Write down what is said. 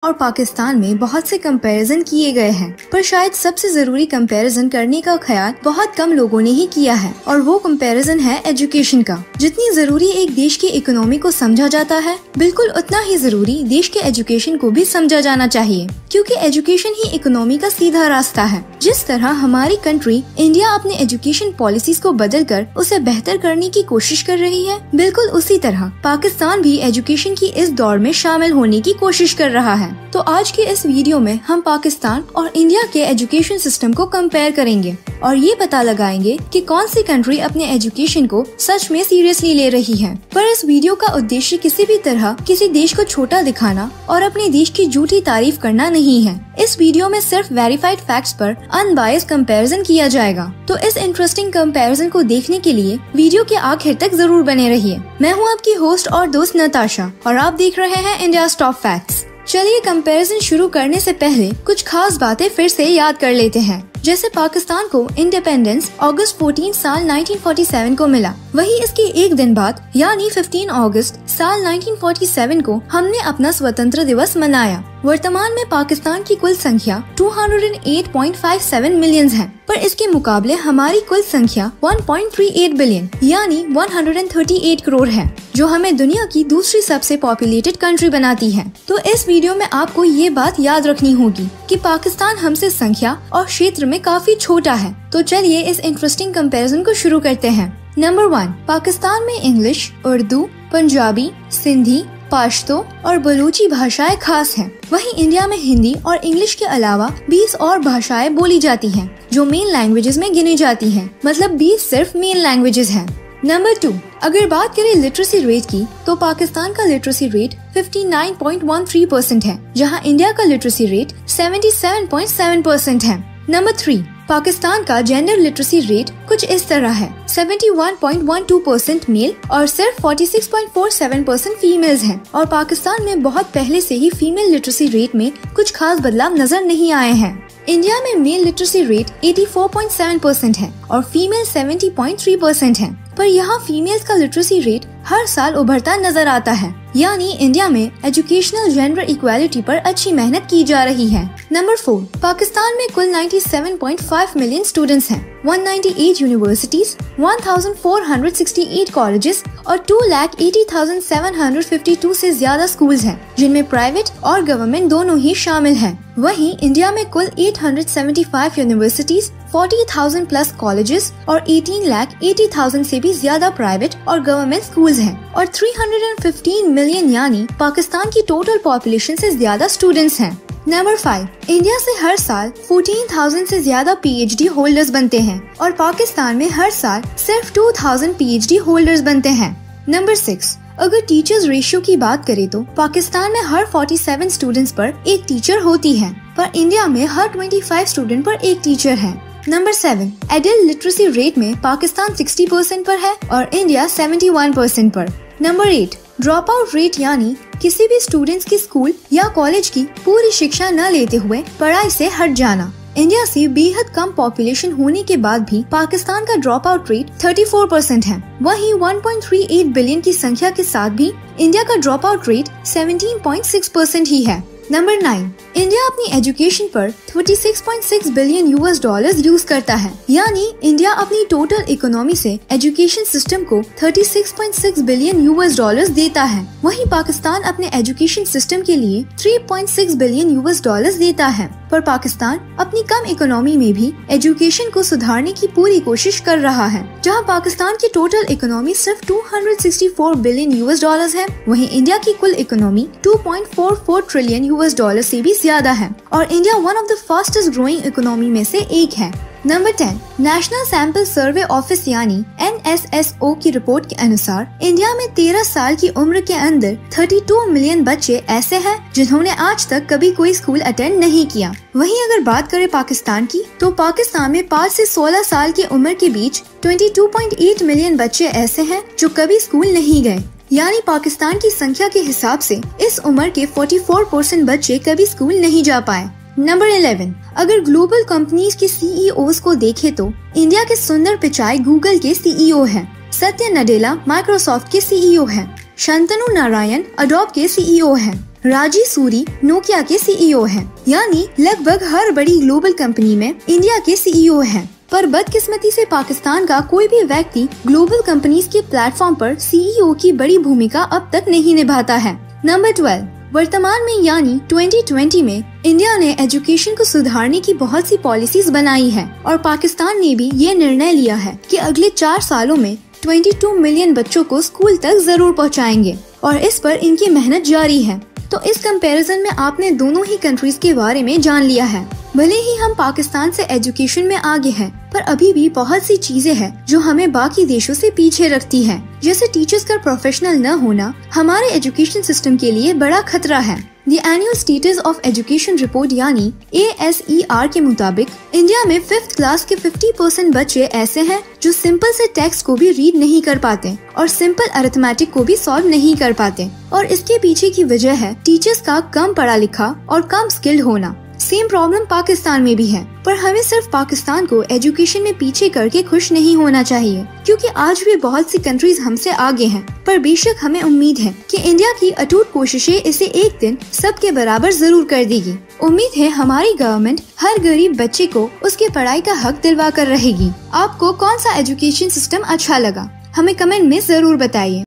और पाकिस्तान में बहुत से कंपैरिजन किए गए हैं, पर शायद सबसे जरूरी कंपैरिजन करने का ख्याल बहुत कम लोगों ने ही किया है और वो कंपैरिजन है एजुकेशन का। जितनी जरूरी एक देश की इकोनॉमी को समझा जाता है, बिल्कुल उतना ही जरूरी देश के एजुकेशन को भी समझा जाना चाहिए, क्योंकि एजुकेशन ही इकोनॉमी का सीधा रास्ता है। जिस तरह हमारी कंट्री इंडिया अपने एजुकेशन पॉलिसीज को बदलकर उसे बेहतर करने की कोशिश कर रही है, बिल्कुल उसी तरह पाकिस्तान भी एजुकेशन की इस दौड़ में शामिल होने की कोशिश कर रहा है। तो आज के इस वीडियो में हम पाकिस्तान और इंडिया के एजुकेशन सिस्टम को कंपेयर करेंगे और ये पता लगाएंगे कि कौन सी कंट्री अपने एजुकेशन को सच में सीरियसली ले रही है। पर इस वीडियो का उद्देश्य किसी भी तरह किसी देश को छोटा दिखाना और अपने देश की झूठी तारीफ करना नहीं है। इस वीडियो में सिर्फ वेरीफाइड फैक्ट्स पर अनबायस्ड कंपैरिजन किया जाएगा। तो इस इंटरेस्टिंग कंपैरिजन को देखने के लिए वीडियो के आखिर तक जरूर बने रहिए। मैं हूँ आपकी होस्ट और दोस्त नताशा और आप देख रहे हैं इंडिया टॉप फैक्ट्स। चलिए कंपैरिजन शुरू करने से पहले कुछ खास बातें फिर से याद कर लेते हैं। जैसे पाकिस्तान को इंडिपेंडेंस अगस्त 14 साल 1947 को मिला, वही इसके एक दिन बाद यानी 15 अगस्त साल 1947 को हमने अपना स्वतंत्र दिवस मनाया। वर्तमान में पाकिस्तान की कुल संख्या 208.57 मिलियन है, पर इसके मुकाबले हमारी कुल संख्या 1.38 बिलियन यानी 138 करोड़ है, जो हमें दुनिया की दूसरी सबसे पॉपुलेटेड कंट्री बनाती है। तो इस वीडियो में आपको ये बात याद रखनी होगी कि पाकिस्तान हमसे संख्या और क्षेत्र में काफी छोटा है। तो चलिए इस इंटरेस्टिंग कंपैरिजन को शुरू करते हैं। नंबर 1, पाकिस्तान में इंग्लिश, उर्दू, पंजाबी, सिंधी, पश्तो और बलूची भाषाएं खास हैं। वहीं इंडिया में हिंदी और इंग्लिश के अलावा 20 और भाषाएं बोली जाती हैं, जो मेन लैंग्वेजेस में गिनी जाती हैं। मतलब 20 सिर्फ मेन लैंग्वेजेस हैं। नंबर 2, अगर बात करें लिटरेसी रेट की, तो पाकिस्तान का लिटरेसी रेट 59.13% है, जहां इंडिया का लिटरेसी रेट 77.7% है। नंबर 3, पाकिस्तान का जेंडर लिटरेसी रेट कुछ इस तरह है, 71.12% मेल और सिर्फ 46.47% फीमेल्स हैं। और पाकिस्तान में बहुत पहले से ही फीमेल लिटरेसी रेट में कुछ खास बदलाव नजर नहीं आए हैं। इंडिया में मेल लिटरेसी रेट 84.7% है और फीमेल 70.3% है, पर यहाँ फीमेल्स का लिटरेसी रेट हर साल उभरता नजर आता है। यानी इंडिया में एजुकेशनल जेंडर इक्वालिटी पर अच्छी मेहनत की जा रही है। नंबर 4, पाकिस्तान में कुल 97.5 मिलियन स्टूडेंट्स हैं, 198 यूनिवर्सिटीज, 1468 कॉलेजेस और 2,80,752 से ज्यादा स्कूल्स हैं, जिनमें प्राइवेट और गवर्नमेंट दोनों ही शामिल हैं। वहीं इंडिया में कुल 875 यूनिवर्सिटीज, 40,000 प्लस कॉलेजेस और 18,80,000 से भी ज्यादा प्राइवेट और गवर्नमेंट स्कूल्स हैं और 315 मिलियन यानी पाकिस्तान की टोटल पॉपुलेशन से ज्यादा स्टूडेंट्स हैं। नंबर 5, इंडिया से हर साल 14,000 से ज्यादा PhD होल्डर्स बनते हैं और पाकिस्तान में हर साल सिर्फ 2,000 PhD होल्डर्स बनते हैं। नंबर 6, अगर टीचर्स रेशियो की बात करें तो पाकिस्तान में हर 47 स्टूडेंट्स पर एक टीचर होती है, पर इंडिया में हर 25 स्टूडेंट पर एक टीचर है। नंबर 7, एडल्ट लिटरेसी रेट में पाकिस्तान 60% पर है और इंडिया 71% पर। नंबर 8, ड्रॉप आउट रेट यानी किसी भी स्टूडेंट्स की स्कूल या कॉलेज की पूरी शिक्षा न लेते हुए पढ़ाई से हट जाना। इंडिया से बेहद कम पॉपुलेशन होने के बाद भी पाकिस्तान का ड्रॉप आउट रेट 34% है। वहीं 1.38 बिलियन की संख्या के साथ भी इंडिया का ड्रॉप आउट रेट 17.6% ही है। नंबर 9, इंडिया अपनी एजुकेशन पर 36.6 बिलियन $US यूज करता है, यानी इंडिया अपनी टोटल इकोनॉमी से एजुकेशन सिस्टम को 36.6 बिलियन $US देता है। वहीं पाकिस्तान अपने एजुकेशन सिस्टम के लिए 3.6 बिलियन $US देता है, पर पाकिस्तान अपनी कम इकोनॉमी में भी एजुकेशन को सुधारने की पूरी कोशिश कर रहा है। जहां पाकिस्तान की टोटल इकोनॉमी सिर्फ 264 बिलियन $US है, वहीं इंडिया की कुल इकोनॉमी 2.44 ट्रिलियन $US से भी ज्यादा है और India one of the fastest growing economy में से एक है। Number 10, national sample survey office यानी NSSO की रिपोर्ट के अनुसार इंडिया में 13 साल की उम्र के अंदर 32 मिलियन बच्चे ऐसे हैं जिन्होंने आज तक कभी कोई स्कूल अटेंड नहीं किया। वहीं अगर बात करें पाकिस्तान की, तो पाकिस्तान में 5 से 16 साल की उम्र के बीच 22.8 मिलियन बच्चे ऐसे हैं जो कभी स्कूल नहीं गए। यानी पाकिस्तान की संख्या के हिसाब से इस उम्र के 44% बच्चे कभी स्कूल नहीं जा पाए। नंबर 11, अगर ग्लोबल कंपनीज के CEOs को देखें तो इंडिया के सुंदर पिचाई गूगल के CEO हैं, सत्य नडेला माइक्रोसॉफ्ट के CEO हैं, शांतनु नारायण अडोब के CEO हैं, राजी सूरी नोकिया के सीईओ हैं, यानी लगभग हर बड़ी ग्लोबल कंपनी में इंडिया के सीईओ हैं। पर बदकिस्मती से पाकिस्तान का कोई भी व्यक्ति ग्लोबल कंपनीज के प्लेटफॉर्म पर सीईओ की बड़ी भूमिका अब तक नहीं निभाता है। नंबर 12, वर्तमान में यानी 2020 में इंडिया ने एजुकेशन को सुधारने की बहुत सी पॉलिसीज बनाई है और पाकिस्तान ने भी ये निर्णय लिया है कि अगले 4 सालों में 22 मिलियन बच्चों को स्कूल तक जरूर पहुंचाएंगे और इस पर इनकी मेहनत जारी है। तो इस कंपैरिजन में आपने दोनों ही कंट्रीज के बारे में जान लिया है। भले ही हम पाकिस्तान से एजुकेशन में आगे हैं, पर अभी भी बहुत सी चीजें हैं जो हमें बाकी देशों से पीछे रखती हैं। जैसे टीचर्स का प्रोफेशनल न होना हमारे एजुकेशन सिस्टम के लिए बड़ा खतरा है। The annual status of education report यानी ASER के मुताबिक इंडिया में 5th क्लास के 50% बच्चे ऐसे हैं जो सिंपल से टेक्स्ट को भी रीड नहीं कर पाते और सिंपल अरिथमेटिक को भी सॉल्व नहीं कर पाते। और इसके पीछे की वजह है टीचर्स का कम पढ़ा लिखा और कम स्किल्ड होना। सेम प्रॉब्लम पाकिस्तान में भी है, पर हमें सिर्फ पाकिस्तान को एजुकेशन में पीछे करके खुश नहीं होना चाहिए, क्योंकि आज भी बहुत सी कंट्रीज हमसे आगे हैं। पर बेशक हमें उम्मीद है कि इंडिया की अटूट कोशिशें इसे एक दिन सबके बराबर जरूर कर देगी। उम्मीद है हमारी गवर्नमेंट हर गरीब बच्चे को उसके पढ़ाई का हक दिलवा कर रहेगी। आपको कौन सा एजुकेशन सिस्टम अच्छा लगा, हमें कमेंट में जरूर बताइए।